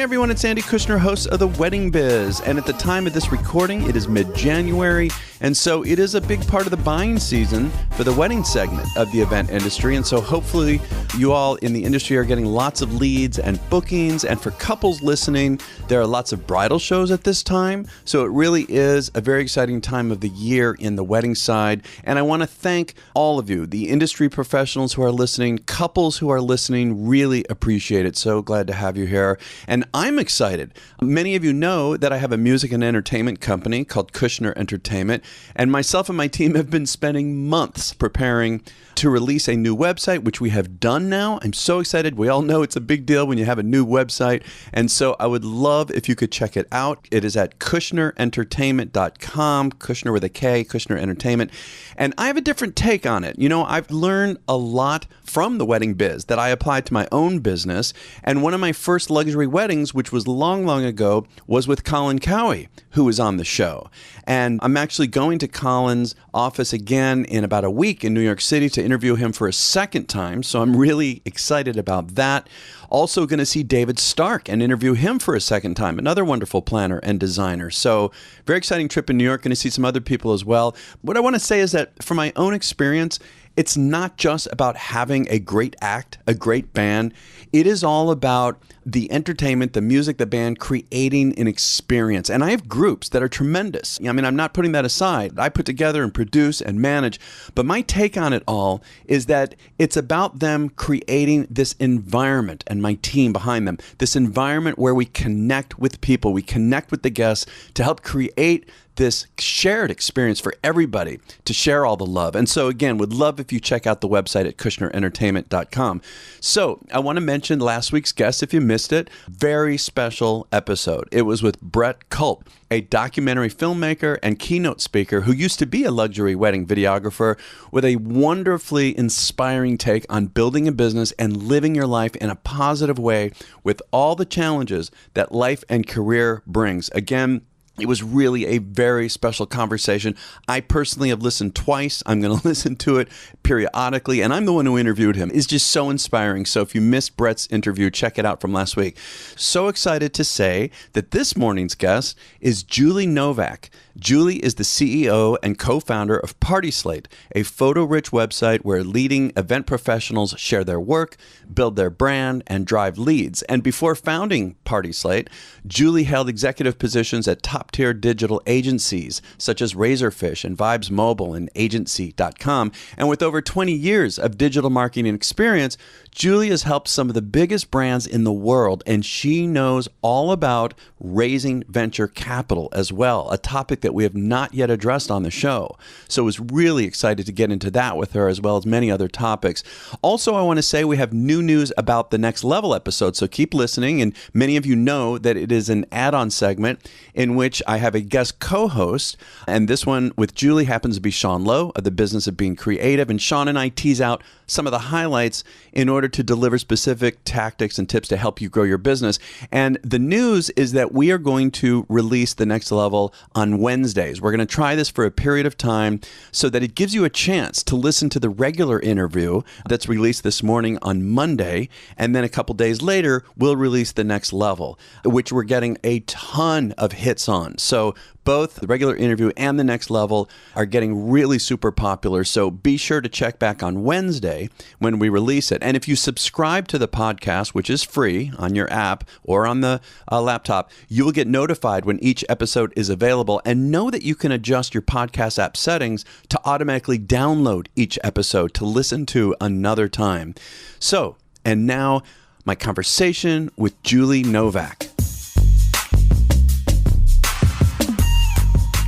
Hey everyone, it's Andy Kushner, host of the Wedding Biz. And at the time of this recording, it is mid-January. And so it is a big part of the buying season for the wedding segment of the event industry. And so hopefully you all in the industry are getting lots of leads and bookings. And for couples listening, there are lots of bridal shows at this time. So it really is a very exciting time of the year in the wedding side. And I want to thank all of you, the industry professionals who are listening, couples who are listening, really appreciate it. So glad to have you here. And I'm excited. Many of you know that I have a music and entertainment company called Kushner Entertainment, and myself and my team have been spending months preparing to release a new website, which we have done now. I'm so excited. We all know it's a big deal when you have a new website, and so I would love if you could check it out. It is at KushnerEntertainment.com, Kushner with a K, Kushner Entertainment, and I have a different take on it. You know, I've learned a lot from the Wedding Biz that I applied to my own business, and one of my first luxury weddings, which was long, long ago, was with Colin Cowie, who was on the show. And I'm actually going to Colin's office again in about a week in New York City to interview him for a second time. So I'm really excited about that. Also going to see David Stark and interview him for a second time, another wonderful planner and designer. So very exciting trip in New York. Going to see some other people as well. What I want to say is that from my own experience, it's not just about having a great act, a great band. It is all about the entertainment, the music, the band, creating an experience. And I have groups that are tremendous. I mean, I'm not putting that aside. I put together and produce and manage. But my take on it all is that it's about them creating this environment and my team behind them, this environment where we connect with people, we connect with the guests to help create this shared experience for everybody to share all the love. And so again, would love if you check out the website at KushnerEntertainment.com. So I want to mention last week's guest, if you missed it, very special episode. It was with Brett Culp, a documentary filmmaker and keynote speaker who used to be a luxury wedding videographer with a wonderfully inspiring take on building a business and living your life in a positive way with all the challenges that life and career brings. Again, it was really a very special conversation. I personally have listened twice. I'm going to listen to it periodically, and I'm the one who interviewed him. It's just so inspiring. So if you missed Brett's interview, check it out from last week. So excited to say that this morning's guest is Julie Novack. Julie is the CEO and co-founder of PartySlate, a photo-rich website where leading event professionals share their work, build their brand, and drive leads. And before founding PartySlate, Julie held executive positions at top-tier digital agencies such as Razorfish and Vibes Mobile and Agency.com. And with over 20 years of digital marketing experience, Julie has helped some of the biggest brands in the world, and she knows all about raising venture capital as well, a topic that we have not yet addressed on the show. So I was really excited to get into that with her, as well as many other topics. Also, I want to say we have new news about the Next Level episode, so keep listening. And many of you know that it is an add-on segment in which I have a guest co-host, and this one with Julie happens to be Sean Lowe of the Business of Being Creative, and Sean and I tease out some of the highlights in order to deliver specific tactics and tips to help you grow your business. And the news is that we are going to release the Next Level on Wednesdays. We're going to try this for a period of time so that it gives you a chance to listen to the regular interview that's released this morning on Monday, and then a couple days later, we'll release the Next Level, which we're getting a ton of hits on. So both the regular interview and the Next Level are getting really super popular. So be sure to check back on Wednesday when we release it. And if you subscribe to the podcast, which is free on your app or on the laptop, you will get notified when each episode is available. And know that you can adjust your podcast app settings to automatically download each episode to listen to another time. So, and now my conversation with Julie Novack.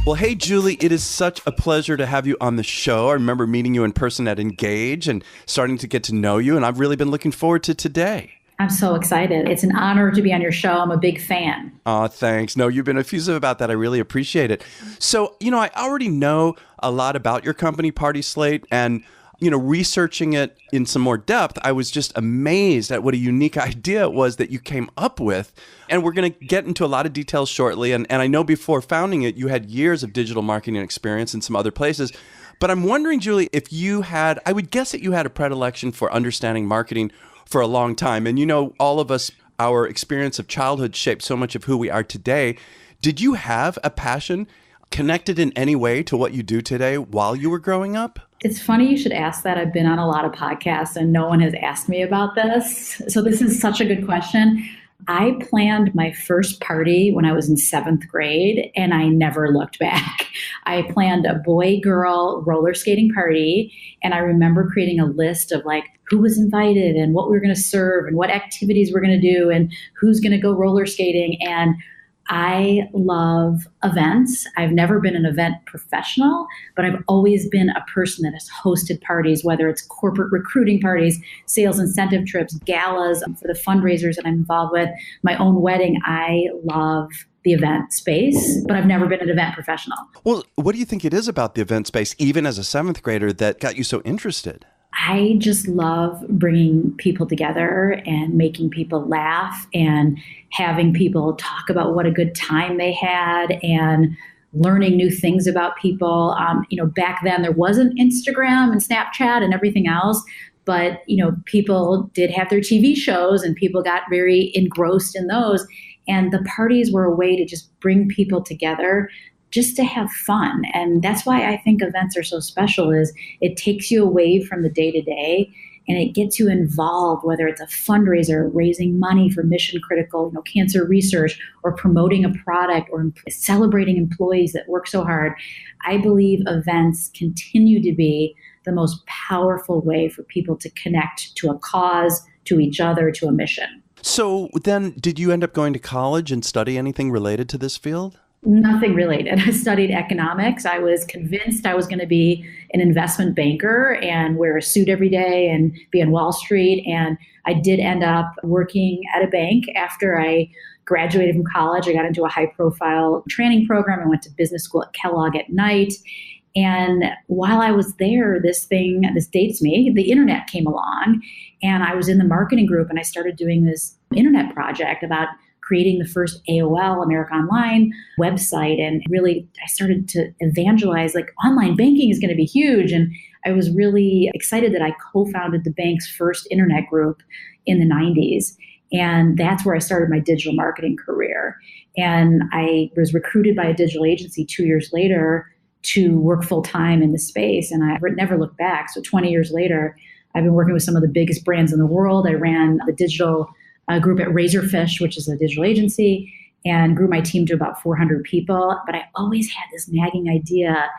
Well, hey, Julie, it is such a pleasure to have you on the show. I remember meeting you in person at Engage and starting to get to know you, and I've really been looking forward to today. I'm so excited. It's an honor to be on your show. I'm a big fan. Oh, thanks. No, you've been effusive about that. I really appreciate it. So, I already know a lot about your company, PartySlate, and researching it in some more depth, I was just amazed at what a unique idea it was that you came up with. And we're going to get into a lot of details shortly. And I know before founding it, you had years of digital marketing experience in some other places. But I'm wondering, Julie, if I would guess that you had a predilection for understanding marketing for a long time. And all of us our experience of childhood shaped so much of who we are today. Did you have a passion connected in any way to what you do today while you were growing up? It's funny you should ask that. I've been on a lot of podcasts and no one has asked me about this. So this is such a good question. I planned my first party when I was in 7th grade and I never looked back. I planned a boy-girl roller skating party and I remember creating a list of like who was invited and what we were going to serve and what activities we're going to do and who's going to go roller skating. And I love events. I've never been an event professional, but I've always been a person that has hosted parties, whether it's corporate recruiting parties, sales incentive trips, galas for the fundraisers that I'm involved with, my own wedding. I love the event space, but I've never been an event professional. Well, what do you think it is about the event space, even as a 7th grader, that got you so interested? I just love bringing people together and making people laugh and having people talk about what a good time they had and learning new things about people. Back then there wasn't Instagram and Snapchat and everything else, but, people did have their TV shows and people got very engrossed in those. And the parties were a way to just bring people together just to have fun. And that's why I think events are so special is it takes you away from the day-to-day and it gets you involved, whether it's a fundraiser, raising money for mission critical, cancer research, or promoting a product or celebrating employees that work so hard. I believe events continue to be the most powerful way for people to connect to a cause, to each other, to a mission. So then did you end up going to college and study anything related to this field? Nothing related. I studied economics. I was convinced I was going to be an investment banker and wear a suit every day and be on Wall Street. And I did end up working at a bank after I graduated from college. I got into a high-profile training program. I went to business school at Kellogg at night. And while I was there, this dates me, the internet came along and I was in the marketing group and I started doing this internet project about creating the first AOL, America Online website. And really, I started to evangelize like online banking is going to be huge. And I was really excited that I co-founded the bank's first internet group in the 90s. And that's where I started my digital marketing career. And I was recruited by a digital agency 2 years later to work full time in the space. And I never looked back. So 20 years later, I've been working with some of the biggest brands in the world. I ran the digital group at Razorfish, which is a digital agency, and grew my team to about 400 people. But I always had this nagging idea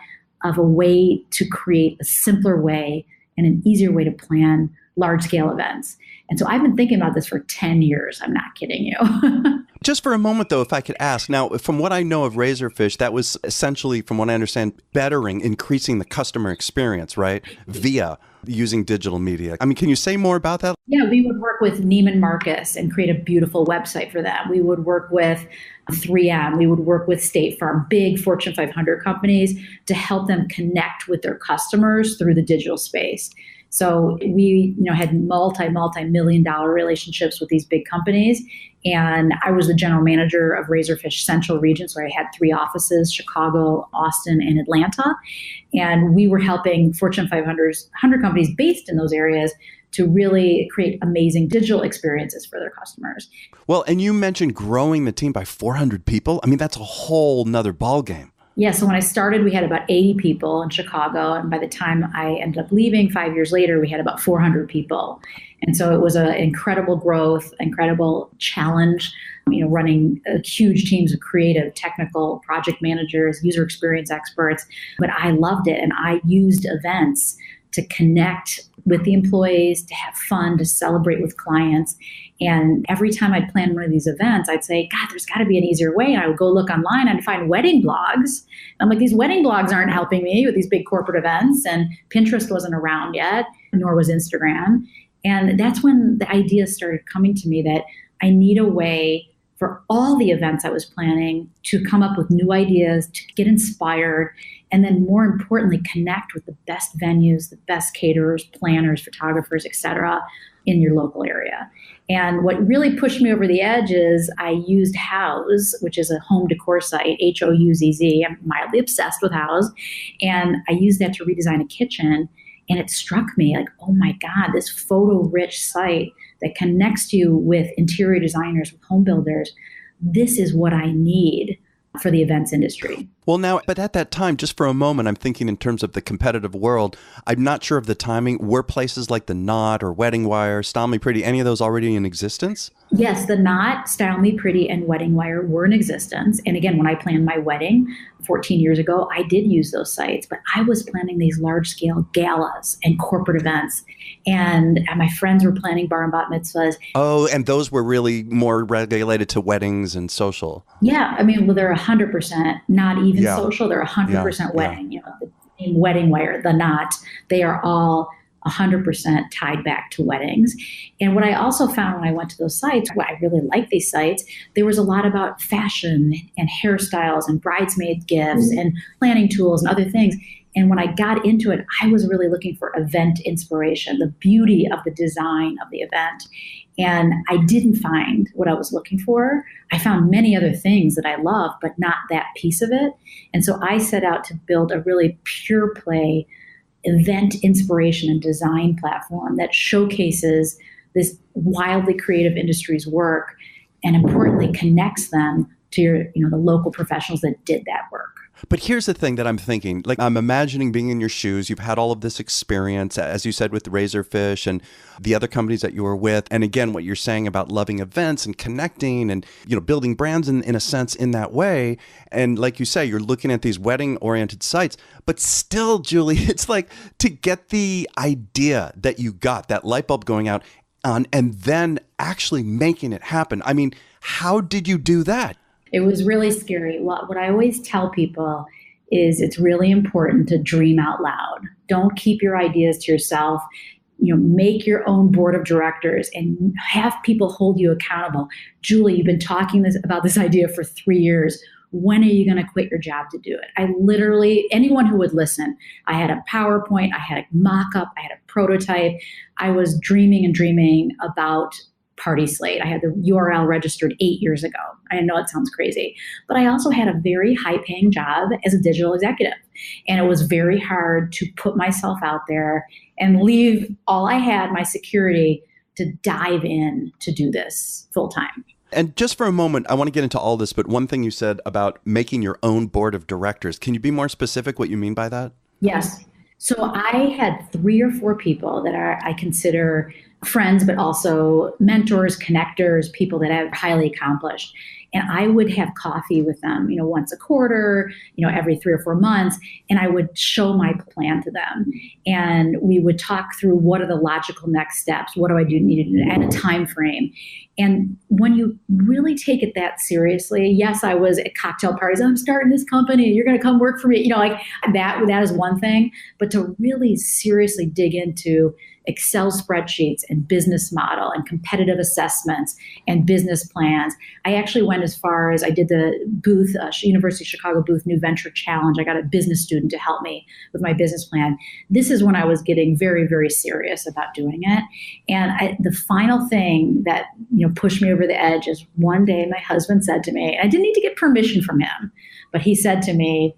of a way to create a simpler way and an easier way to plan large-scale events. And so I've been thinking about this for 10 years. I'm not kidding you. Just for a moment, though, if I could ask. Now, from what I know of Razorfish, that was essentially, from what I understand, increasing the customer experience, right? Via using digital media. I mean, can you say more about that? Yeah, we would work with Neiman Marcus and create a beautiful website for them. We would work with 3M. We would work with State Farm, big Fortune 500 companies, to help them connect with their customers through the digital space. So we, had multi-million dollar relationships with these big companies. And I was the general manager of Razorfish Central Region. So I had 3 offices, Chicago, Austin, and Atlanta. And we were helping Fortune 500 companies based in those areas to really create amazing digital experiences for their customers. Well, and you mentioned growing the team by 400 people. I mean, that's a whole nother ballgame. Yeah, so when I started, we had about 80 people in Chicago. And by the time I ended up leaving 5 years later, we had about 400 people. And so it was an incredible growth, incredible challenge, running huge teams of creative, technical, project managers, user experience experts. But I loved it. And I used events to connect with the employees, to have fun, to celebrate with clients. And every time I'd plan one of these events, I'd say, God, there's got to be an easier way. And I would go look online and find wedding blogs. And I'm like, these wedding blogs aren't helping me with these big corporate events. And Pinterest wasn't around yet, nor was Instagram. And that's when the idea started coming to me that I need a way for all the events I was planning to come up with new ideas, to get inspired, and then more importantly, connect with the best venues, the best caterers, planners, photographers, et cetera, in your local area. And what really pushed me over the edge is I used Houzz, which is a home decor site, Houzz. I'm mildly obsessed with Houzz. And I used that to redesign a kitchen. And it struck me like, oh my God, this photo-rich site that connects you with interior designers, with home builders, this is what I need for the events industry. Well, now, but at that time, just for a moment, I'm thinking in terms of the competitive world. I'm not sure of the timing. Were places like the Knot or Wedding Wire, Style Me Pretty, any of those already in existence? Yes, the Knot, Style Me Pretty, and Wedding Wire were in existence. And again, when I planned my wedding 14 years ago, I did use those sites, but I was planning these large-scale galas and corporate events. And my friends were planning bar and bat mitzvahs. Oh, and those were really more regulated to weddings and social. Yeah, I mean, well, they're 100% not even social. They're 100% wedding. You know, the Wedding Wire, the Knot, they are all 100% tied back to weddings. And what I also found when I went to those sites, well, I really like these sites, there was a lot about fashion and hairstyles and bridesmaid gifts and planning tools and other things. And when I got into it, I was really looking for event inspiration, the beauty of the design of the event. And I didn't find what I was looking for. I found many other things that I love, but not that piece of it. And so I set out to build a really pure play event inspiration and design platform that showcases this wildly creative industry's work and importantly connects them to the local professionals that did that work. But here's the thing that I'm thinking, like I'm imagining being in your shoes. You've had all of this experience, as you said, with Razorfish and the other companies that you were with. And again, what you're saying about loving events and connecting and, building brands in a sense in that way. And like you say, you're looking at these wedding oriented sites, but still, Julie, it's like to get the idea that you got that light bulb going out on and then actually making it happen. I mean, how did you do that? It was really scary. What I always tell people is it's really important to dream out loud. Don't keep your ideas to yourself. Make your own board of directors and have people hold you accountable. Julie, you've been talking about this idea for 3 years. When are you going to quit your job to do it? I literally, anyone who would listen, I had a PowerPoint, I had a mock-up, I had a prototype. I was dreaming about PartySlate. I had the URL registered 8 years ago. I know it sounds crazy, but I also had a very high-paying job as a digital executive. And it was very hard to put myself out there and leave all I had, my security, to dive in to do this full-time. And just for a moment, I want to get into all this, but one thing you said about making your own board of directors, can you be more specific what you mean by that? Yes. So I had 3 or 4 people that I consider friends, but also mentors, connectors, people that I've highly accomplished. And I would have coffee with them, once a quarter, every 3 or 4 months. And I would show my plan to them. And we would talk through what are the logical next steps? What do I need to do at a time frame? And when you really take it that seriously, yes, I was at cocktail parties. I'm starting this company. You're going to come work for me. Like that is one thing. But to really seriously dig into Excel spreadsheets and business model and competitive assessments and business plans. I actually went as far as I did the booth, University of Chicago booth New Venture Challenge. I got a business student to help me with my business plan. This is when I was getting very, very serious about doing it. And the final thing that pushed me over the edge is one day my husband said to me, I didn't need to get permission from him, but he said to me,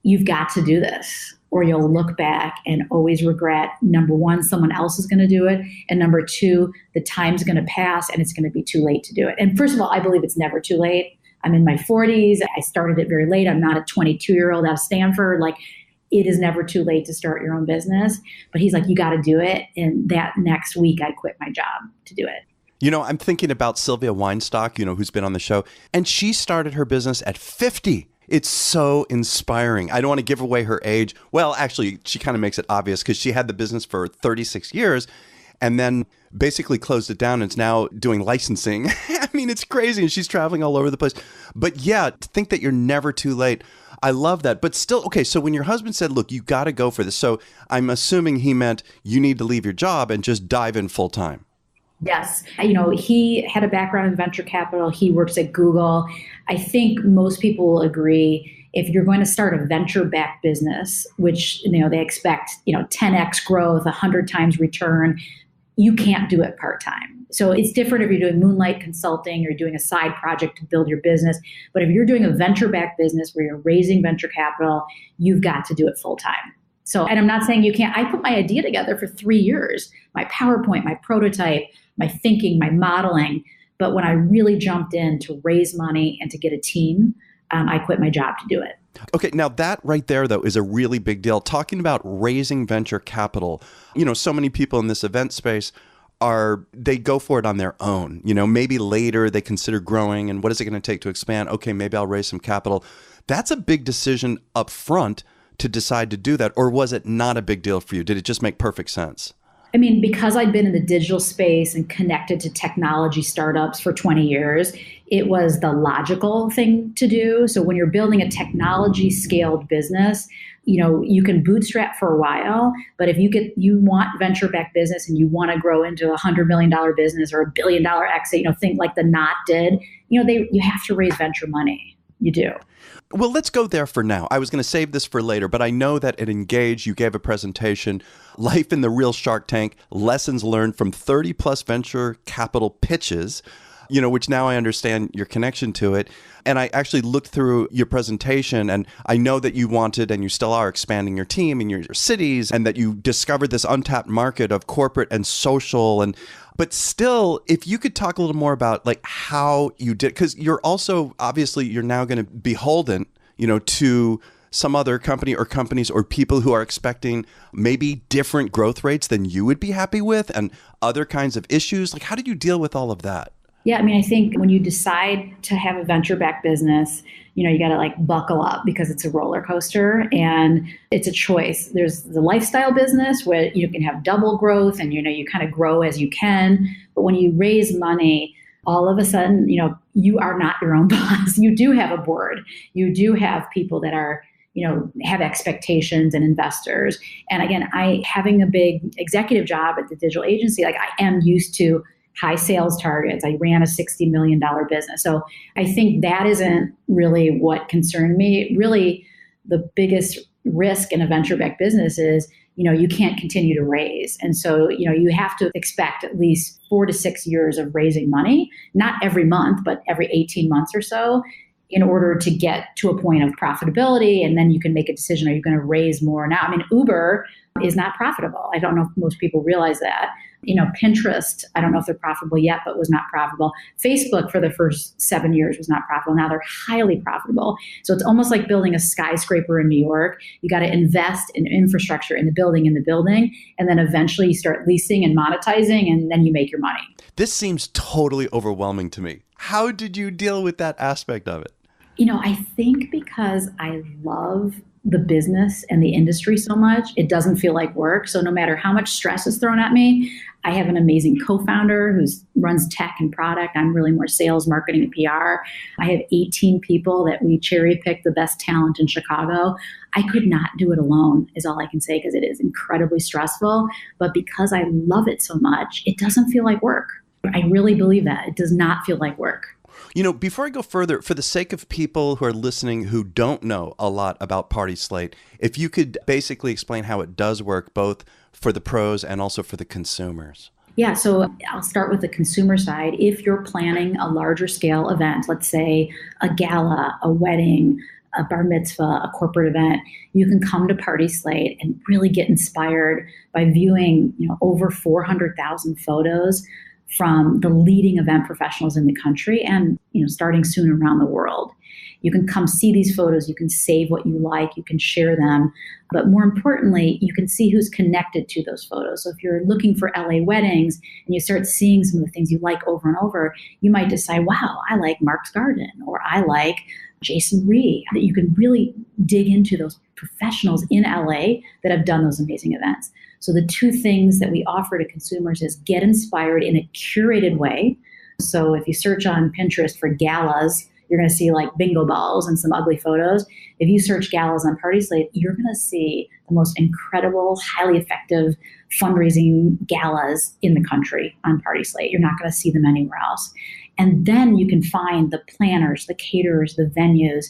"You've got to do this, or you'll look back and always regret, number one, someone else is going to do it, and number two, the time's going to pass and it's going to be too late to do it." And first of all, I believe it's never too late. I'm in my 40s. I started it very late. I'm not a 22-year-old out of Stanford. Like, it is never too late to start your own business. But he's like, you got to do it. And that next week, I quit my job to do it. I'm thinking about Sylvia Weinstock, who's been on the show, and she started her business at 50. It's so inspiring. I don't want to give away her age. Well, actually, she kind of makes it obvious because she had the business for 36 years and then basically closed it down and is now doing licensing. I mean, it's crazy. And she's traveling all over the place. But yeah, to think that you're never too late. I love that. But still, okay, so when your husband said, look, you got to go for this. So I'm assuming he meant you need to leave your job and just dive in full time. Yes. He had a background in venture capital. He works at Google. I think most people will agree if you're going to start a venture-backed business, which, they expect, 10x growth, 100 times return, you can't do it part-time. So it's different if you're doing moonlight consulting or you're doing a side project to build your business. But if you're doing a venture-backed business where you're raising venture capital, you've got to do it full-time. So, and I'm not saying you can't, I put my idea together for 3 years, my PowerPoint, my prototype, my thinking, my modeling. But when I really jumped in to raise money and to get a team, I quit my job to do it. Okay, now that right there, though, is a really big deal. Talking about raising venture capital, so many people in this event space they go for it on their own. Maybe later they consider growing and what is it going to take to expand? Okay, maybe I'll raise some capital. That's a big decision up front to decide to do that. Or was it not a big deal for you? Did it just make perfect sense? I mean, because I'd been in the digital space and connected to technology startups for 20 years, it was the logical thing to do. So when you're building a technology scaled business, you can bootstrap for a while, but if you want venture-backed business and you want to grow into a $100 million business or $1 billion exit, think like the Knot did, you have to raise venture money. You do. Well, let's go there for now. I was going to save this for later, but I know that at Engage, you gave a presentation, Life in the Real Shark Tank, Lessons Learned from 30 plus venture capital pitches, which now I understand your connection to it. And I actually looked through your presentation, and I know that you wanted, and you still are, expanding your team in your cities, and that you discovered this untapped market of corporate and social. But still, if you could talk a little more about like how you did, because you're also, obviously, you're now going to be beholden, to some other company or companies or people who are expecting maybe different growth rates than you would be happy with and other kinds of issues. Like, how did you deal with all of that? Yeah, I mean, I think when you decide to have a venture-backed business, you got to like buckle up because it's a roller coaster and it's a choice. There's the lifestyle business where you can have double growth and, you kind of grow as you can. But when you raise money, all of a sudden, you are not your own boss. You do have a board. You do have people that are, have expectations and investors. And again, having a big executive job at the digital agency, like I am used to high sales targets. I ran a $60 million business. So I think that isn't really what concerned me. Really, the biggest risk in a venture-backed business is, you can't continue to raise. And so, you have to expect at least 4 to 6 years of raising money, not every month, but every 18 months or so, in order to get to a point of profitability. And then you can make a decision, are you going to raise more now? I mean, Uber is not profitable. I don't know if most people realize that. Pinterest, I don't know if they're profitable yet, but was not profitable. Facebook for the first 7 years was not profitable. Now they're highly profitable. So it's almost like building a skyscraper in New York. You got to invest in infrastructure in the building, and then eventually you start leasing and monetizing, and then you make your money. This seems totally overwhelming to me. How did you deal with that aspect of it? I think because I love the business and the industry so much, it doesn't feel like work. So no matter how much stress is thrown at me, I have an amazing co-founder who runs tech and product. I'm really more sales, marketing, and PR. I have 18 people that we cherry pick the best talent in Chicago. I could not do it alone, is all I can say, because it is incredibly stressful. But because I love it so much, it doesn't feel like work. I really believe that. It does not feel like work. Before I go further, for the sake of people who are listening who don't know a lot about PartySlate, if you could basically explain how it does work, both for the pros and also for the consumers. Yeah, so I'll start with the consumer side. If you're planning a larger scale event, let's say a gala, a wedding, a bar mitzvah, a corporate event, you can come to PartySlate and really get inspired by viewing, over 400,000 photos from the leading event professionals in the country and, starting soon around the world. You can come see these photos, you can save what you like, you can share them, but more importantly, you can see who's connected to those photos. So if you're looking for LA weddings and you start seeing some of the things you like over and over, you might decide, wow, I like Mark's Garden, or I like Jason Rhee. That you can really dig into those professionals in LA that have done those amazing events. So the two things that we offer to consumers is get inspired in a curated way. So if you search on Pinterest for galas, you're going to see like bingo balls and some ugly photos. If you search galas on PartySlate, you're going to see the most incredible, highly effective fundraising galas in the country on PartySlate. You're not going to see them anywhere else. And then you can find the planners, the caterers, the venues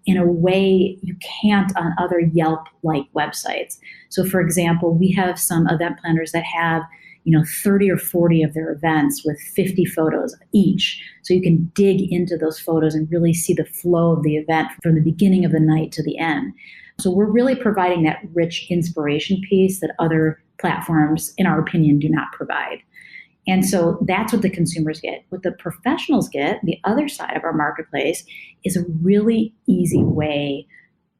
in a way you can't on other Yelp-like websites. So for example, we have some event planners that have 30 or 40 of their events with 50 photos each. So you can dig into those photos and really see the flow of the event from the beginning of the night to the end. So we're really providing that rich inspiration piece that other platforms, in our opinion, do not provide. And so that's what the consumers get. What the professionals get, the other side of our marketplace, is a really easy way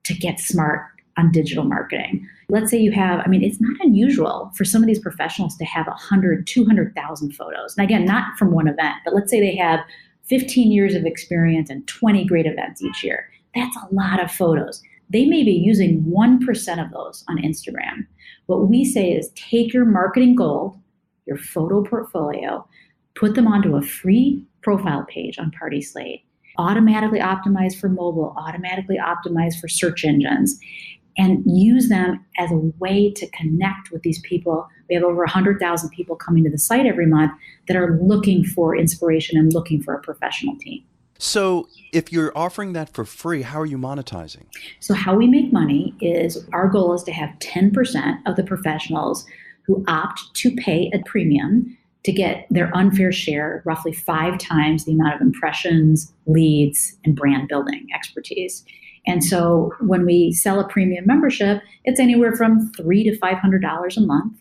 to get smart on digital marketing. Let's say you have, it's not unusual for some of these professionals to have 100, 200,000 photos. And again, not from one event, but let's say they have 15 years of experience and 20 great events each year. That's a lot of photos. They may be using 1% of those on Instagram. What we say is take your marketing gold, your photo portfolio, put them onto a free profile page on PartySlate, automatically optimized for mobile, automatically optimized for search engines, and use them as a way to connect with these people. We have over 100,000 people coming to the site every month that are looking for inspiration and looking for a professional team. So if you're offering that for free, how are you monetizing? So how we make money is our goal is to have 10% of the professionals who opt to pay a premium to get their unfair share, roughly 5 times the amount of impressions, leads, and brand building expertise. And so when we sell a premium membership, it's anywhere from $300 to $500 a month.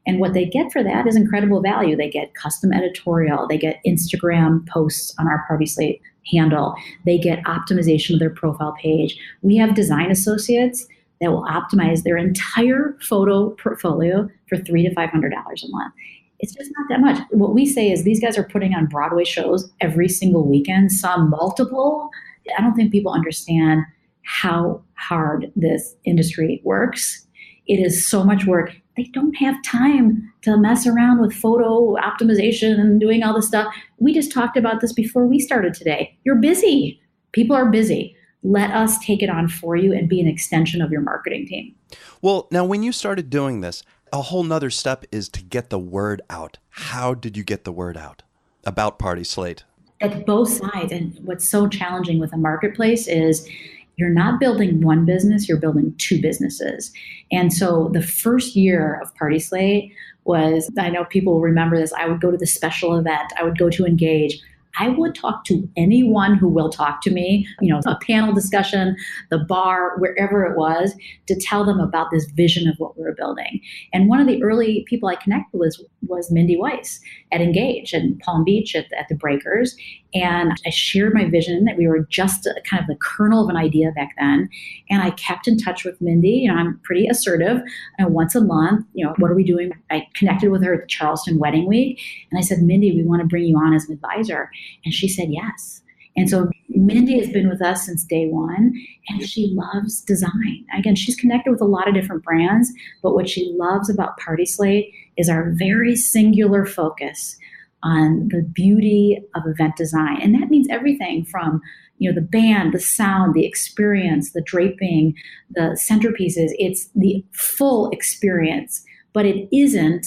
And what they get for that is incredible value. They get custom editorial. They get Instagram posts on our PartySlate handle. They get optimization of their profile page. We have design associates that will optimize their entire photo portfolio for $300 to $500 a month. It's just not that much. What we say is these guys are putting on Broadway shows every single weekend, some multiple. I don't think people understand how hard this industry works. It is so much work. They don't have time to mess around with photo optimization and doing all this stuff. We just talked about this before we started today. You're busy. People are busy. Let us take it on for you and be an extension of your marketing team. Well, now when you started doing this, a whole nother step is to get the word out. How did you get the word out about PartySlate? At both sides. And what's so challenging with a marketplace is you're not building one business, you're building 2 businesses. And so the first year of PartySlate was, I know people will remember this, I would go to the special event, I would go to Engage. I would talk to anyone who will talk to me, a panel discussion, the bar, wherever it was, to tell them about this vision of what we were building. And one of the early people I connected with was Mindy Weiss at Engage in Palm Beach at the Breakers. And I shared my vision that we were just kind of the kernel of an idea back then. And I kept in touch with Mindy. I'm pretty assertive. And once a month, what are we doing? I connected with her at the Charleston Wedding Week. And I said, Mindy, we want to bring you on as an advisor. And she said yes. And so Mindy has been with us since day one, and she loves design. Again, she's connected with a lot of different brands, but what she loves about PartySlate is our very singular focus on the beauty of event design. And that means everything from the band, the sound, the experience, the draping, the centerpieces. It's the full experience, but it isn't,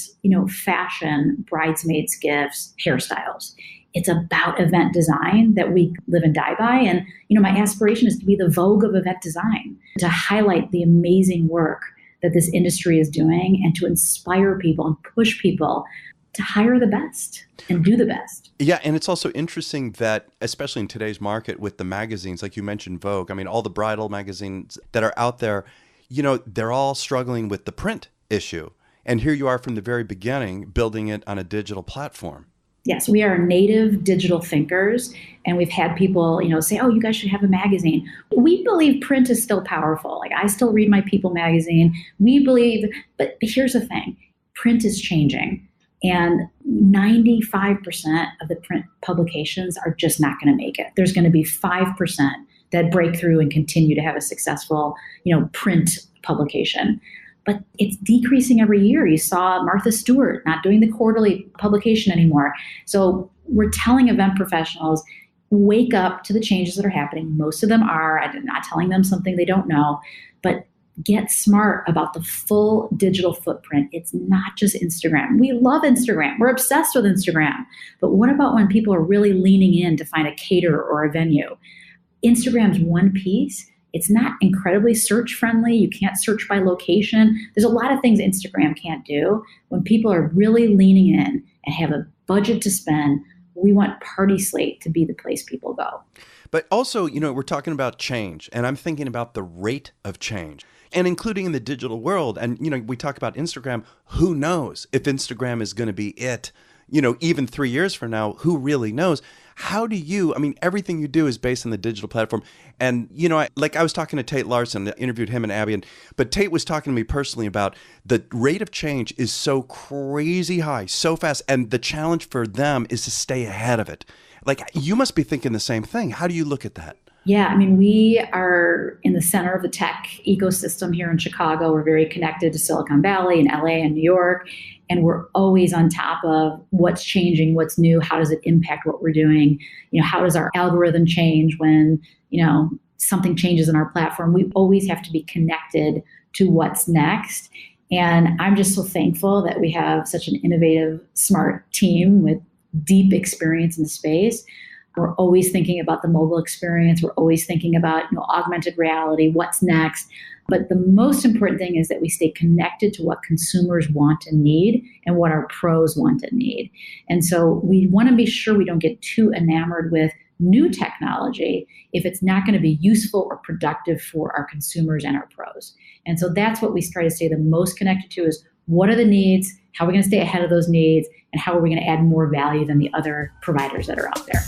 fashion, bridesmaids, gifts, hairstyles. It's about event design that we live and die by. And, my aspiration is to be the Vogue of event design, to highlight the amazing work that this industry is doing and to inspire people and push people to hire the best and do the best. Yeah, and it's also interesting that, especially in today's market with the magazines, like you mentioned Vogue, all the bridal magazines that are out there, they're all struggling with the print issue. And here you are from the very beginning, building it on a digital platform. Yes, we are native digital thinkers, and we've had people, say, oh, you guys should have a magazine. We believe print is still powerful. Like, I still read my People magazine. We believe, but here's the thing, print is changing, and 95% of the print publications are just not going to make it. There's going to be 5% that break through and continue to have a successful, print publication. But it's decreasing every year. You saw Martha Stewart not doing the quarterly publication anymore. So we're telling event professionals, wake up to the changes that are happening. Most of them are. I'm not telling them something they don't know, but get smart about the full digital footprint. It's not just Instagram. We love Instagram. We're obsessed with Instagram. But what about when people are really leaning in to find a caterer or a venue? Instagram's one piece. It's not incredibly search friendly. You can't search by location. There's a lot of things Instagram can't do. When people are really leaning in and have a budget to spend, we want PartySlate to be the place people go. But also, we're talking about change, and I'm thinking about the rate of change. And including in the digital world. And, we talk about Instagram. Who knows if Instagram is going to be it, even 3 years from now, who really knows? How do you, everything you do is based on the digital platform. And, I was talking to Tate Larson, I interviewed him and Abby, but Tate was talking to me personally about the rate of change is so crazy high, so fast. And the challenge for them is to stay ahead of it. You must be thinking the same thing. How do you look at that? Yeah, we are in the center of the tech ecosystem here in Chicago. We're very connected to Silicon Valley and LA and New York, and we're always on top of what's changing, what's new, how does it impact what we're doing? How does our algorithm change when, something changes in our platform? We always have to be connected to what's next. And I'm just so thankful that we have such an innovative, smart team with deep experience in the space. We're always thinking about the mobile experience. We're always thinking about augmented reality, what's next. But the most important thing is that we stay connected to what consumers want and need and what our pros want and need. And so we want to be sure we don't get too enamored with new technology if it's not going to be useful or productive for our consumers and our pros. And so that's what we try to stay the most connected to is what are the needs, how are we going to stay ahead of those needs, and how are we going to add more value than the other providers that are out there.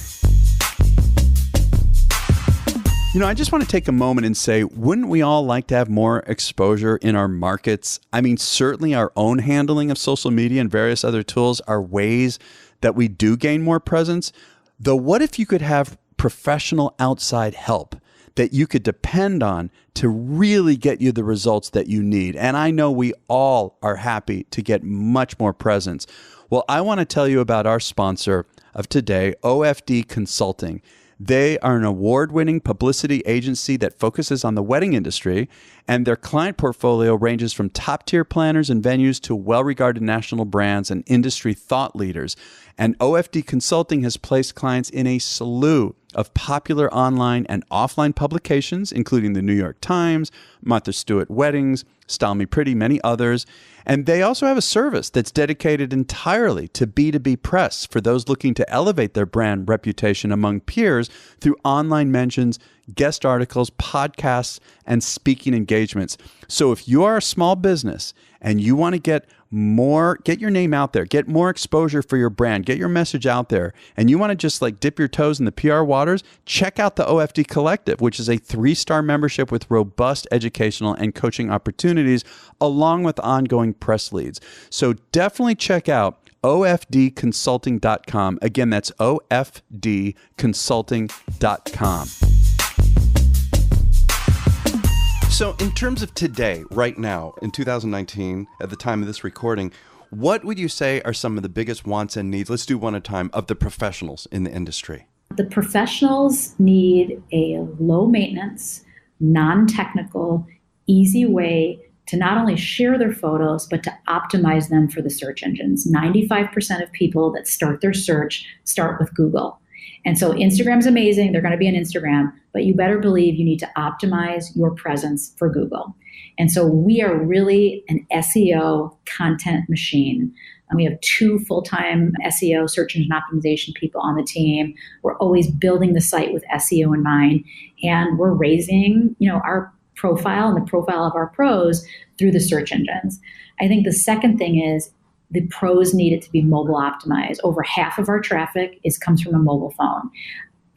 I just want to take a moment and say, wouldn't we all like to have more exposure in our markets? Certainly our own handling of social media and various other tools are ways that we do gain more presence. Though, what if you could have professional outside help that you could depend on to really get you the results that you need? And I know we all are happy to get much more presence. Well, I want to tell you about our sponsor of today, OFD Consulting. They are an award-winning publicity agency that focuses on the wedding industry, and their client portfolio ranges from top-tier planners and venues to well-regarded national brands and industry thought leaders. And OFD Consulting has placed clients in a slew of popular online and offline publications, including the New York Times, Martha Stewart Weddings, Style Me Pretty, many others. And they also have a service that's dedicated entirely to B2B press for those looking to elevate their brand reputation among peers through online mentions, guest articles, podcasts, and speaking engagements. So if you are a small business and you want to get your name out there, get more exposure for your brand, get your message out there, and you want to just dip your toes in the PR waters, check out the OFD Collective, which is a 3-star membership with robust educational and coaching opportunities, along with ongoing press leads. So definitely check out ofdconsulting.com. Again, that's ofdconsulting.com. So in terms of today, right now, in 2019, at the time of this recording, what would you say are some of the biggest wants and needs, let's do one at a time, of the professionals in the industry? The professionals need a low maintenance, non-technical, easy way to not only share their photos, but to optimize them for the search engines. 95% of people that start their search start with Google. And so Instagram's amazing. They're going to be on Instagram, but you better believe you need to optimize your presence for Google. And so we are really an SEO content machine. And we have 2 full-time SEO, search engine optimization people on the team. We're always building the site with SEO in mind. And we're raising, our profile and the profile of our pros through the search engines. I think the second thing is the pros need it to be mobile optimized. Over half of our traffic comes from a mobile phone.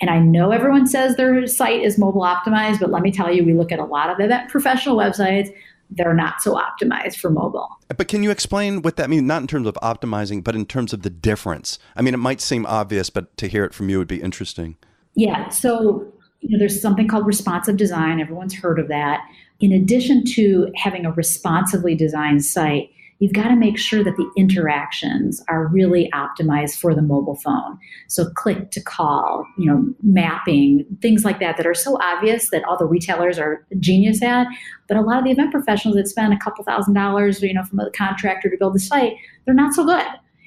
And I know everyone says their site is mobile optimized, but let me tell you, we look at a lot of event professional websites. They're not so optimized for mobile. But can you explain what that means? Not in terms of optimizing, but in terms of the difference. It might seem obvious, but to hear it from you would be interesting. Yeah. So, there's something called responsive design. Everyone's heard of that. In addition to having a responsively designed site, you've got to make sure that the interactions are really optimized for the mobile phone. So click to call, mapping, things like that are so obvious that all the retailers are genius at. But a lot of the event professionals that spend a couple $1,000s, from a contractor to build the site, they're not so good.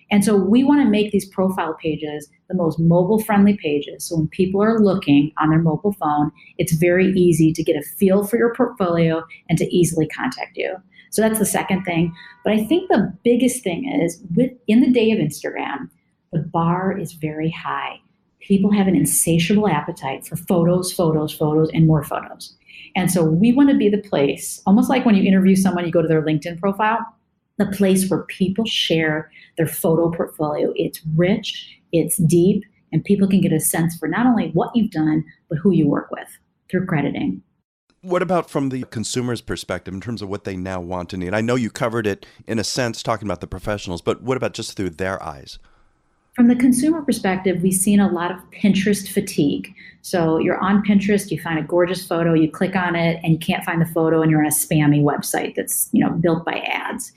And so we want to make these profile pages the most mobile-friendly pages. So when people are looking on their mobile phone, it's very easy to get a feel for your portfolio and to easily contact you. So that's the second thing. But I think the biggest thing is in the day of Instagram, the bar is very high. People have an insatiable appetite for photos, photos, photos, and more photos. And so we want to be the place, almost like when you interview someone, you go to their LinkedIn profile, the place where people share their photo portfolio. It's rich, it's deep, and people can get a sense for not only what you've done, but who you work with through crediting. What about from the consumer's perspective in terms of what they now want and need? I know you covered it in a sense talking about the professionals, but what about just through their eyes? From the consumer perspective, we've seen a lot of Pinterest fatigue. So you're on Pinterest, you find a gorgeous photo, you click on it, and you can't find the photo, and you're on a spammy website that's built by ads.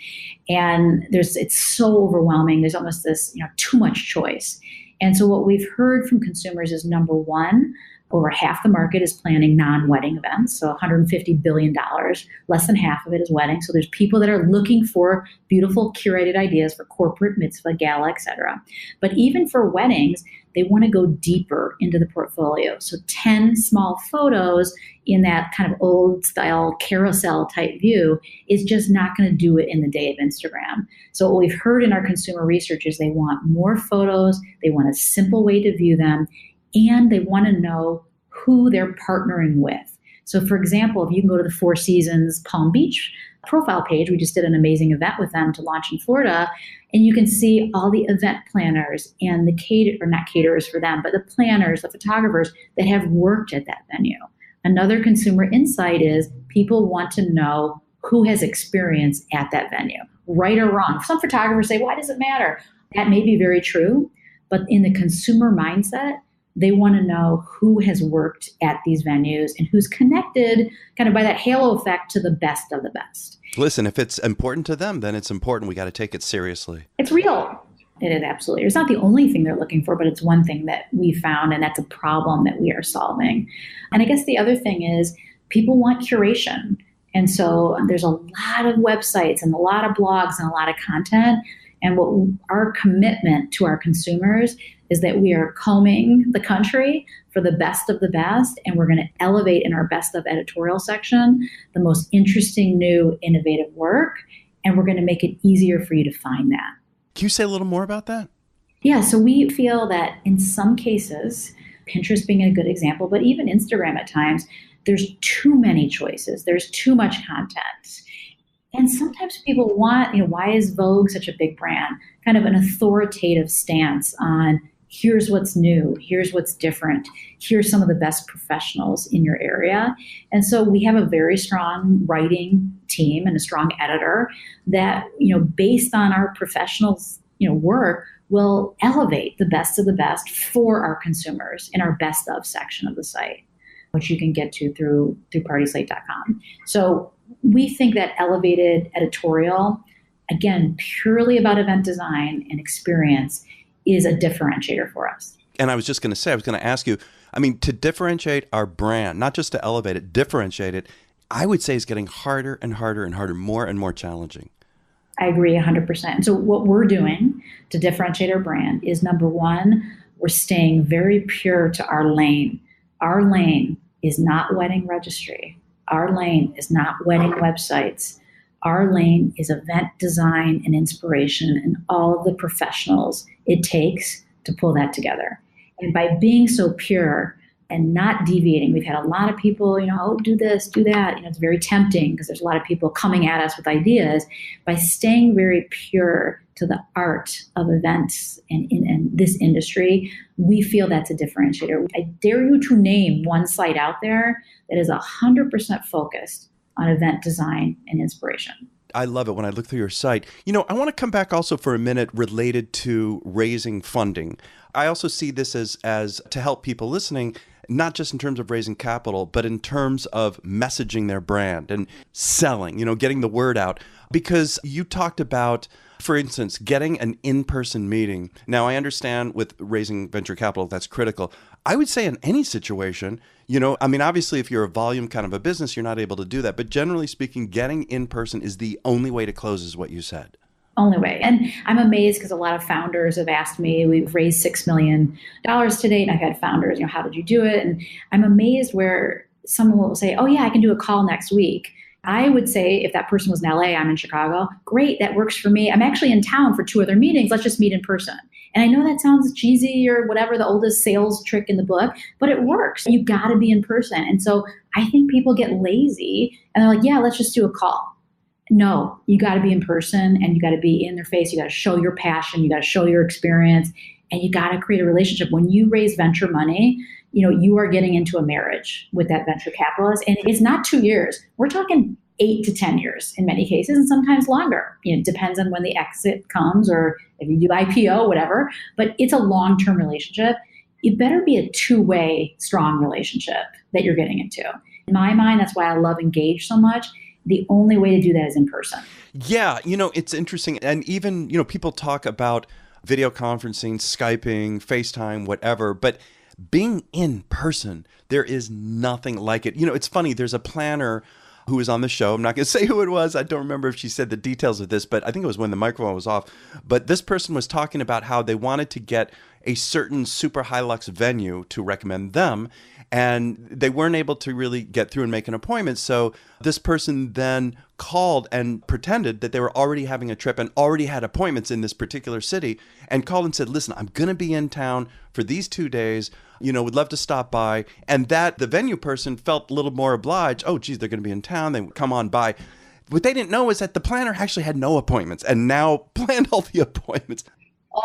And it's so overwhelming. There's almost this too much choice. And so what we've heard from consumers is, number one, over half the market is planning non-wedding events, so $150 billion. Less than half of it is weddings. So there's people that are looking for beautiful curated ideas for corporate, mitzvah, gala, etc. But even for weddings, they want to go deeper into the portfolio. So 10 small photos in that kind of old style carousel type view is just not going to do it in the day of Instagram. So what we've heard in our consumer research is they want more photos, they want a simple way to view them, and they want to know who they're partnering with. So for example, if you can go to the Four Seasons Palm Beach profile page, we just did an amazing event with them to launch in Florida, and you can see all the event planners and not caterers for them, but the planners, the photographers that have worked at that venue. Another consumer insight is people want to know who has experience at that venue, right or wrong. Some photographers say, why does it matter? That may be very true, but in the consumer mindset, they want to know who has worked at these venues and who's connected kind of by that halo effect to the best of the best. Listen, if it's important to them, then it's important. We got to take it seriously. It's real. It is absolutely. It's not the only thing they're looking for, but it's one thing that we found, and that's a problem that we are solving. And I guess the other thing is people want curation. And so there's a lot of websites and a lot of blogs and a lot of content. And what our commitment to our consumers is that we are combing the country for the best of the best, and we're going to elevate in our best of editorial section the most interesting, new, innovative work, and we're going to make it easier for you to find that. Can you say a little more about that? Yeah, so we feel that in some cases, Pinterest being a good example, but even Instagram at times, there's too many choices. There's too much content. And sometimes people want, why is Vogue such a big brand? Kind of an authoritative stance on here's what's new, here's what's different, here's some of the best professionals in your area. And so we have a very strong writing team and a strong editor that, based on our professionals, work, will elevate the best of the best for our consumers in our best of section of the site, which you can get to through PartySlate.com. So we think that elevated editorial, again, purely about event design and experience, is a differentiator for us. And I was just going to say, I was going to ask you, to differentiate our brand, not just to elevate it, differentiate it, I would say is getting harder and harder and harder, more and more challenging. I agree 100%. And so what we're doing to differentiate our brand is, number one, we're staying very pure to our lane. Our lane is not wedding registry. Our lane is not wedding websites. Our lane is event design and inspiration and all of the professionals it takes to pull that together. And by being so pure and not deviating, we've had a lot of people, do this, do that. It's very tempting because there's a lot of people coming at us with ideas. By staying very pure to the art of events and in this industry, we feel that's a differentiator. I dare you to name one site out there that is 100% focused on event design and inspiration. I love it when I look through your site. I want to come back also for a minute related to raising funding. I also see this as to help people listening, not just in terms of raising capital, but in terms of messaging their brand and selling, getting the word out. Because you talked about, for instance, getting an in-person meeting. Now, I understand with raising venture capital, that's critical. I would say in any situation, obviously if you're a volume kind of a business, you're not able to do that. But generally speaking, getting in person is the only way to close, is what you said. Only way. And I'm amazed because a lot of founders have asked me, we've raised $6 million to date. And I've had founders, how did you do it? And I'm amazed where someone will say, oh yeah, I can do a call next week. I would say if that person was in LA, I'm in Chicago, great, that works for me. I'm actually in town for 2 other meetings. Let's just meet in person. And I know that sounds cheesy or whatever, the oldest sales trick in the book, but it works. You got to be in person. And so I think people get lazy and they're like, yeah, let's just do a call. No, you got to be in person and you got to be in their face. You got to show your passion. You got to show your experience and you got to create a relationship. When you raise venture money, you are getting into a marriage with that venture capitalist. And it's not 2 years. We're talking 8 to 10 years in many cases, and sometimes longer. It depends on when the exit comes or if you do IPO, whatever. But it's a long-term relationship. It better be a two-way strong relationship that you're getting into. In my mind, that's why I love Engage so much. The only way to do that is in person. Yeah, it's interesting. And even, people talk about video conferencing, Skyping, FaceTime, whatever, but being in person, there is nothing like it. It's funny, there's a planner who was on the show. I'm not going to say who it was. I don't remember if she said the details of this, but I think it was when the microphone was off. But this person was talking about how they wanted to get a certain super high-lux venue to recommend them, and they weren't able to really get through and make an appointment. So this person then called and pretended that they were already having a trip and already had appointments in this particular city and called and said, listen, I'm going to be in town for these 2 days, would love to stop by. And that the venue person felt a little more obliged. Oh, geez, they're going to be in town. They would come on by. What they didn't know is that the planner actually had no appointments and now planned all the appointments.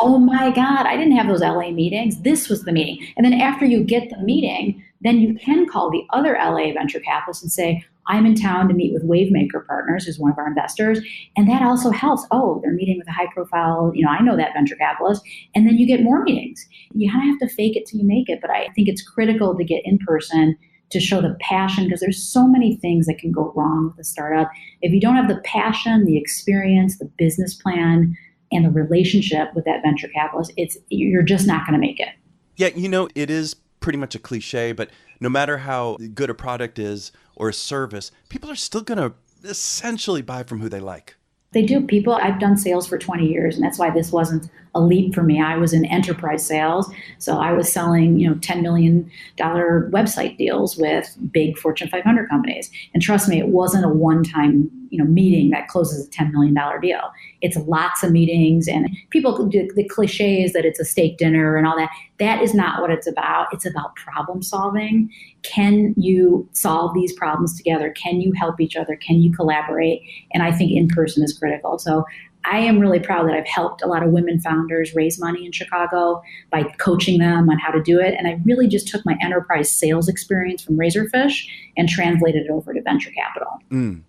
Oh my God, I didn't have those LA meetings. This was the meeting. And then after you get the meeting, then you can call the other LA venture capitalists and say, I'm in town to meet with Wavemaker Partners, who's one of our investors. And that also helps. Oh, they're meeting with a high profile, I know that venture capitalist. And then you get more meetings. You kind of have to fake it till you make it. But I think it's critical to get in person to show the passion, because there's so many things that can go wrong with a startup. If you don't have the passion, the experience, the business plan, and the relationship with that venture capitalist, you're just not going to make it. Yeah, it is pretty much a cliche, but no matter how good a product is or a service, people are still going to essentially buy from who they like. They do. I've done sales for 20 years, and that's why this wasn't a leap for me. I was in enterprise sales. So I was selling, $10 million website deals with big Fortune 500 companies. And trust me, it wasn't a one-time, meeting that closes a $10 million deal. It's lots of meetings, and people do the cliches that it's a steak dinner and all that. That is not what it's about. It's about problem solving. Can you solve these problems together? Can you help each other? Can you collaborate? And I think in person is critical. So I am really proud that I've helped a lot of women founders raise money in Chicago by coaching them on how to do it. And I really just took my enterprise sales experience from Razorfish and translated it over to venture capital.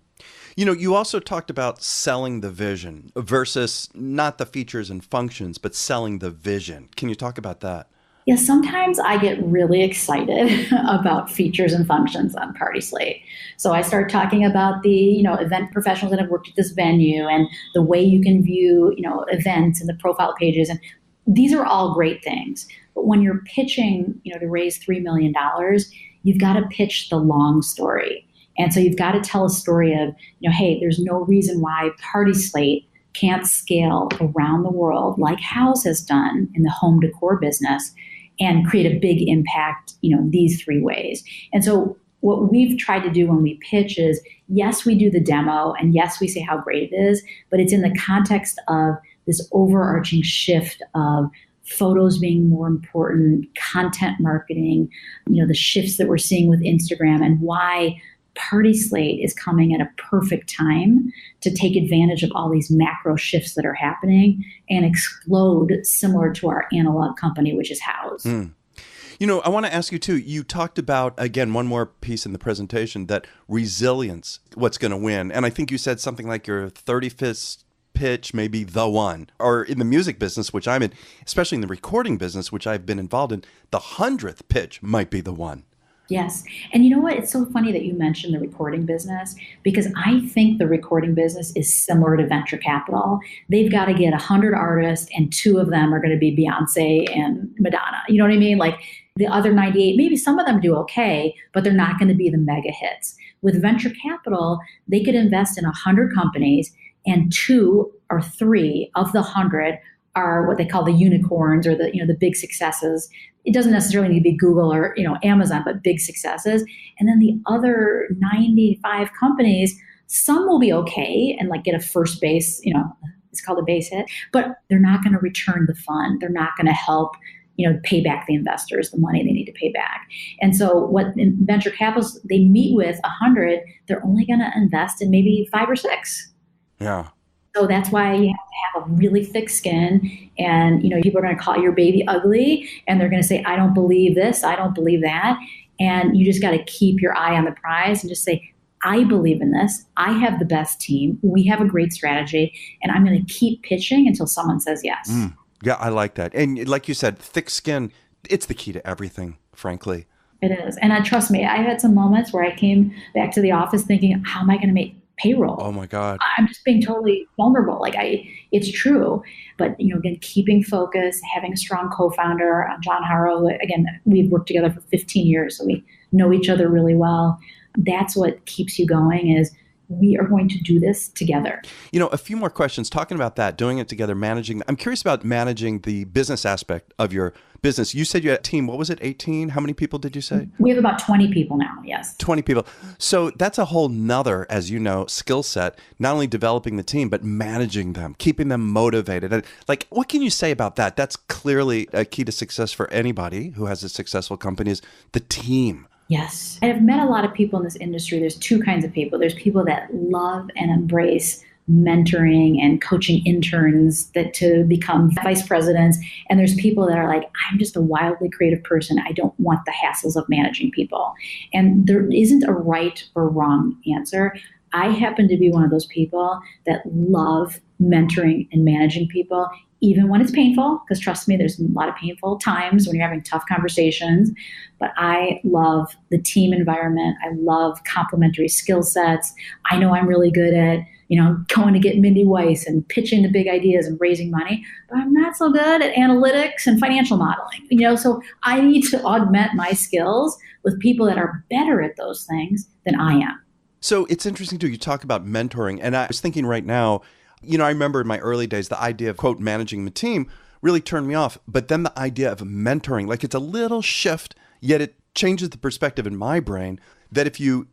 You also talked about selling the vision versus not the features and functions, but selling the vision. Can you talk about that? Yeah, sometimes I get really excited about features and functions on PartySlate. So I start talking about the, event professionals that have worked at this venue and the way you can view, events and the profile pages. And these are all great things. But when you're pitching, to raise $3 million, you've got to pitch the long story. And so you've got to tell a story of, hey, there's no reason why PartySlate can't scale around the world like House has done in the home decor business and create a big impact, these 3 ways. And so what we've tried to do when we pitch is, yes, we do the demo and yes, we say how great it is, but it's in the context of this overarching shift of photos being more important, content marketing, the shifts that we're seeing with Instagram and why PartySlate is coming at a perfect time to take advantage of all these macro shifts that are happening and explode similar to our analog company, which is House. I want to ask you too, you talked about, again, one more piece in the presentation, that resilience, what's going to win. And I think you said something like your 35th pitch may be the one. Or in the music business, which I'm in, especially in the recording business, which I've been involved in, the 100th pitch might be the one. Yes. And you know what? It's so funny that you mentioned the recording business, because I think the recording business is similar to venture capital. They've got to get 100 artists and 2 of them are going to be Beyonce and Madonna. You know what I mean? Like the other 98, maybe some of them do okay, but they're not going to be the mega hits. With venture capital, they could invest in 100 companies and 2 or 3 of the 100 are what they call the unicorns or the big successes. It doesn't necessarily need to be Google or Amazon, but big successes. And then the other 95 companies, some will be okay and like get a first base, It's called a base hit, but they're not going to return the fund. They're not going to help, pay back the investors the money they need to pay back. And so what in venture capitalists, they meet with 100, they're only going to invest in maybe 5 or 6. Yeah. So that's why you have to have a really thick skin, and people are going to call your baby ugly, and they're going to say, I don't believe this, I don't believe that. And you just got to keep your eye on the prize and just say, I believe in this. I have the best team. We have a great strategy, and I'm going to keep pitching until someone says yes. Yeah, I like that. And like you said, thick skin, it's the key to everything, frankly. It is. And trust me, I had some moments where I came back to the office thinking, how am I going to make payroll? Oh my God. I'm just being totally vulnerable. It's true. But, again, keeping focus, having a strong co-founder, John Harrow, again, we've worked together for 15 years, so we know each other really well. That's what keeps you going, is we are going to do this together. A few more questions talking about that, doing it together, managing. I'm curious about managing the business aspect of your business. You said you had a team. What was it? 18? How many people did you say? We have about 20 people now. Yes. 20 people. So that's a whole nother, as you know, skill set, not only developing the team, but managing them, keeping them motivated. And what can you say about that? That's clearly a key to success for anybody who has a successful company, is the team. Yes. I've met a lot of people in this industry. There's two kinds of people. There's people that love and embrace mentoring and coaching interns to become vice presidents. And there's people that are like, I'm just a wildly creative person. I don't want the hassles of managing people. And there isn't a right or wrong answer. I happen to be one of those people that love mentoring and managing people, even when it's painful, because trust me, there's a lot of painful times when you're having tough conversations. But I love the team environment. I love complementary skill sets. I know I'm really good at, going to get Mindy Weiss and pitching the big ideas and raising money, but I'm not so good at analytics and financial modeling. So I need to augment my skills with people that are better at those things than I am. So it's interesting too, you talk about mentoring, and I was thinking right now, I remember in my early days, the idea of, quote, managing the team really turned me off. But then the idea of mentoring, it's a little shift, yet it changes the perspective in my brain that if you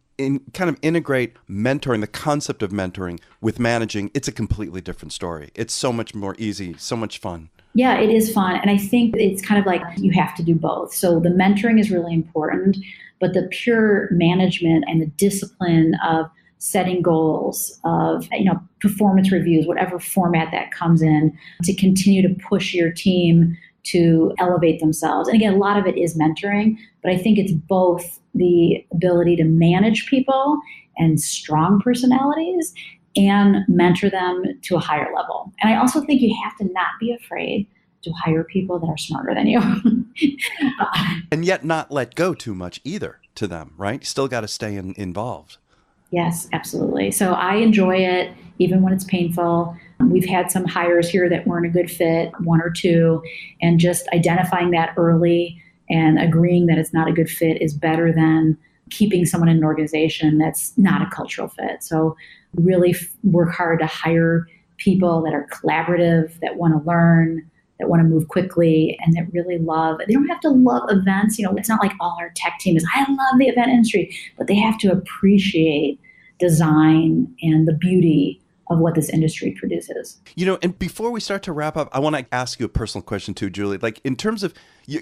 kind of integrate mentoring, the concept of mentoring with managing, it's a completely different story. It's so much more easy, so much fun. Yeah, it is fun. And I think it's kind of like you have to do both. So the mentoring is really important, but the pure management and the discipline of setting goals, of performance reviews, whatever format that comes in, to continue to push your team to elevate themselves. And again, a lot of it is mentoring, but I think it's both the ability to manage people and strong personalities and mentor them to a higher level. And I also think you have to not be afraid to hire people that are smarter than you. And yet not let go too much either to them, right? Still got to stay involved. Yes, absolutely. So I enjoy it, even when it's painful. We've had some hires here that weren't a good fit, 1 or 2, and just identifying that early and agreeing that it's not a good fit is better than keeping someone in an organization that's not a cultural fit. So really work hard to hire people that are collaborative, that want to learn, that want to move quickly, and that really love. They don't have to love events. It's not like all our tech team is, I love the event industry, but they have to appreciate design and the beauty of what this industry produces. And before we start to wrap up, I want to ask you a personal question too, Julie. In terms of,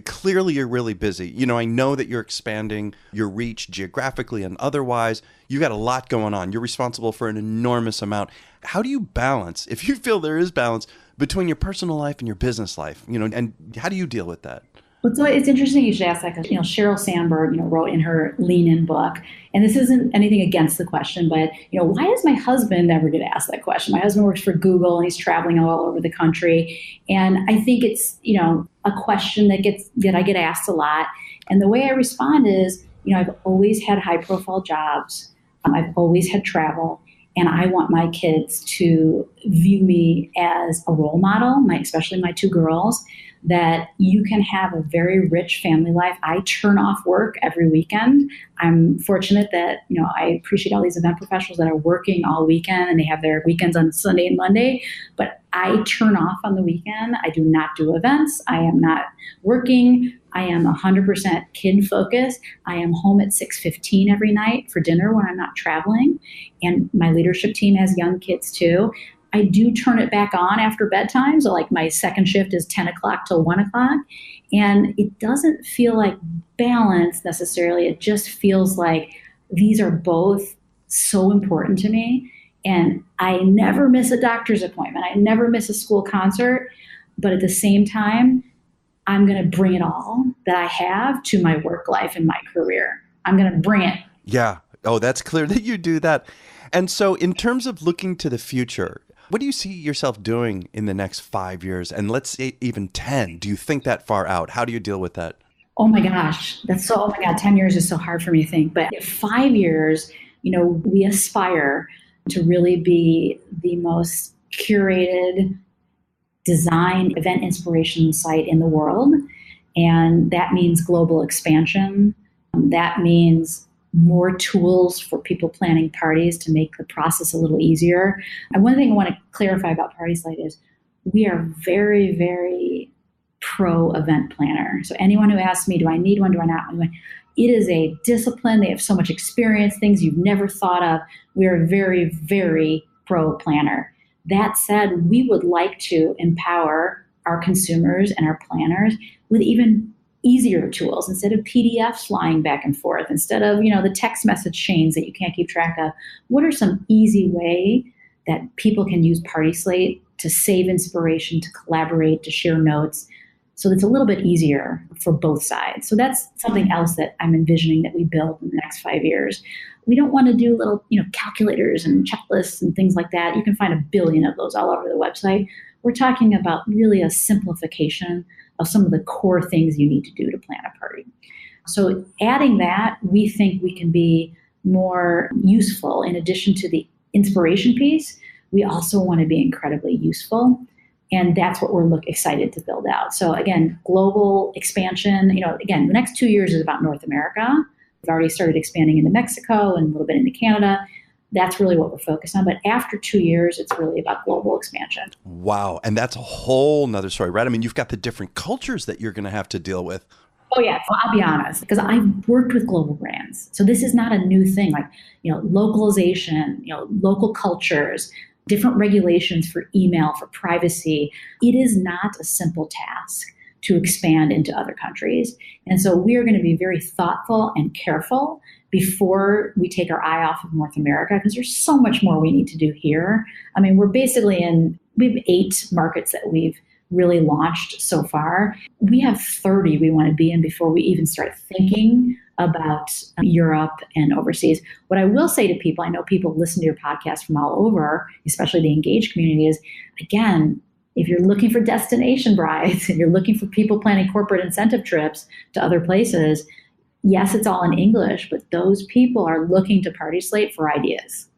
clearly you're really busy. I know that you're expanding your reach geographically and otherwise. You've got a lot going on. You're responsible for an enormous amount. How do you balance, if you feel there is balance, between your personal life and your business life? And how do you deal with that? Well, so it's interesting you should ask that, because Sheryl Sandberg wrote in her Lean In book, and this isn't anything against the question, but why does my husband never get asked that question? My husband works for Google and he's traveling all over the country, and I think it's a question that I get asked a lot. And the way I respond is, I've always had high profile jobs, I've always had travel, and I want my kids to view me as a role model, especially my 2 girls, that you can have a very rich family life. I turn off work every weekend. I'm fortunate that, I appreciate all these event professionals that are working all weekend and they have their weekends on Sunday and Monday, but I turn off on the weekend. I do not do events. I am not working. I am 100% kid focused. I am home at 6:15 every night for dinner when I'm not traveling. And my leadership team has young kids too. I do turn it back on after bedtime. So like my second shift is 10 o'clock till 1 o'clock. And it doesn't feel like balance necessarily. It just feels like these are both so important to me. And I never miss a doctor's appointment. I never miss a school concert. But at the same time, I'm going to bring it all that I have to my work life and my career. I'm going to bring it. Yeah. Oh, that's clear that you do that. And so in terms of looking to the future, what do you see yourself doing in the next 5 years? And let's say even 10. Do you think that far out? How do you deal with that? Oh my gosh, oh my God, 10 years is so hard for me to think. But 5 years, we aspire to really be the most curated design event inspiration site in the world. And that means global expansion. That means more tools for people planning parties to make the process a little easier. And one thing I want to clarify about PartySlate is we are very, very pro event planner. So anyone who asks me, do I need one, do I not need one? It is a discipline. They have so much experience, things you've never thought of. We are very, very pro planner. That said, we would like to empower our consumers and our planners with even easier tools instead of PDFs flying back and forth, instead of, the text message chains that you can't keep track of. What are some easy way that people can use PartySlate to save inspiration, to collaborate, to share notes, so it's a little bit easier for both sides? So that's something else that I'm envisioning that we build in the next 5 years. We don't want to do little, calculators and checklists and things like that. You can find a billion of those all over the website. We're talking about really a simplification of some of the core things you need to do to plan a party. So adding that, we think we can be more useful. In addition to the inspiration piece, we also want to be incredibly useful. And that's what we're excited to build out. So again, global expansion, again, the next 2 years is about North America. We've already started expanding into Mexico and a little bit into Canada. That's really what we're focused on. But after 2 years, it's really about global expansion. Wow. And that's a whole nother story, right? I mean, you've got the different cultures that you're going to have to deal with. Oh, yeah. So I'll be honest, because I've worked with global brands. So this is not a new thing, like, localization, local cultures, different regulations for email, for privacy. It is not a simple task to expand into other countries. And so we are going to be very thoughtful and careful before we take our eye off of North America, because there's so much more we need to do here. I mean, we have 8 markets that we've really launched so far. We have 30 we want to be in before we even start thinking about Europe and overseas. What I will say to people, I know people listen to your podcast from all over, especially the engaged community, is, again, if you're looking for destination brides and you're looking for people planning corporate incentive trips to other places, yes, it's all in English, but those people are looking to PartySlate for ideas.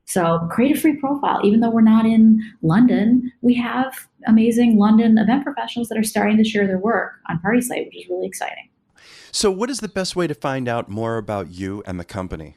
So create a free profile. Even though we're not in London, we have amazing London event professionals that are starting to share their work on PartySlate, which is really exciting. So what is the best way to find out more about you and the company?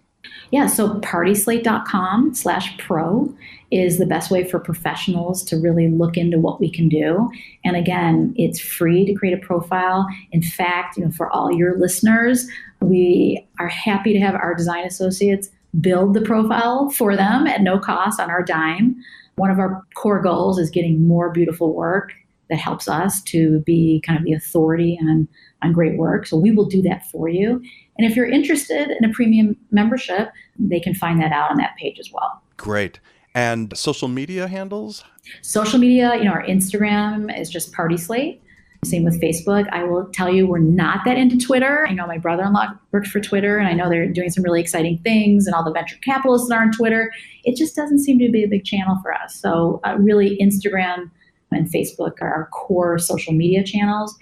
Yeah, so partyslate.com/pro is the best way for professionals to really look into what we can do. And again, it's free to create a profile. In fact, for all your listeners, we are happy to have our design associates build the profile for them at no cost on our dime. One of our core goals is getting more beautiful work that helps us to be kind of the authority on great work. So we will do that for you. And if you're interested in a premium membership, they can find that out on that page as well. Great. And social media handles? Social media, our Instagram is just PartySlate. Same with Facebook. I will tell you, we're not that into Twitter. I know my brother-in-law works for Twitter, and I know they're doing some really exciting things, and all the venture capitalists that are on Twitter. It just doesn't seem to be a big channel for us. So really, Instagram and Facebook are our core social media channels.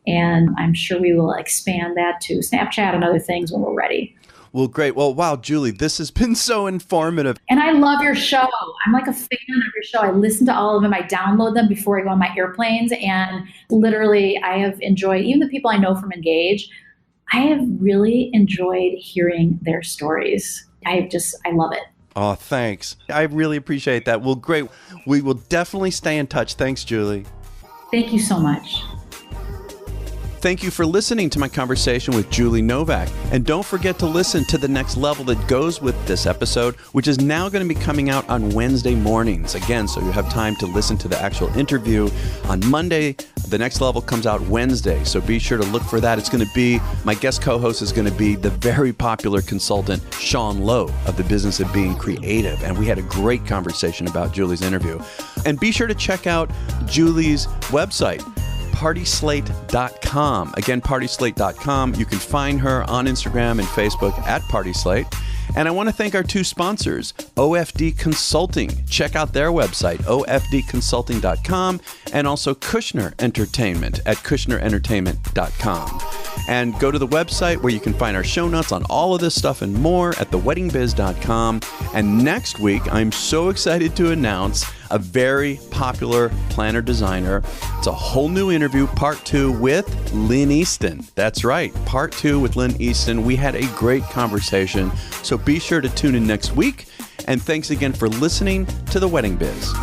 And I'm sure we will expand that to Snapchat and other things when we're ready. Well, great. Well, wow, Julie, this has been so informative. And I love your show. I'm like a fan of your show. I listen to all of them. I download them before I go on my airplanes. And literally, I have enjoyed, even the people I know from Engage, I have really enjoyed hearing their stories. I love it. Oh, thanks. I really appreciate that. Well, great. We will definitely stay in touch. Thanks, Julie. Thank you so much. Thank you for listening to my conversation with Julie Novack. And don't forget to listen to the next level that goes with this episode, which is now going to be coming out on Wednesday mornings. Again, so you have time to listen to the actual interview on Monday. The next level comes out Wednesday, so be sure to look for that. It's going to be, my guest co-host is going to be the very popular consultant, Sean Lowe of the Business of Being Creative. And we had a great conversation about Julie's interview. And be sure to check out Julie's website, PartySlate.com. Again, PartySlate.com. You can find her on Instagram and Facebook at PartySlate. And I want to thank our two sponsors, OFD Consulting. Check out their website, ofdconsulting.com, and also Kushner Entertainment at kushnerentertainment.com. And go to the website where you can find our show notes on all of this stuff and more at theweddingbiz.com. And next week, I'm so excited to announce a very popular planner designer. It's a whole new interview, part 2 with Lynn Easton. That's right, part 2 with Lynn Easton. We had a great conversation, so be sure to tune in next week. And thanks again for listening to The Wedding Biz.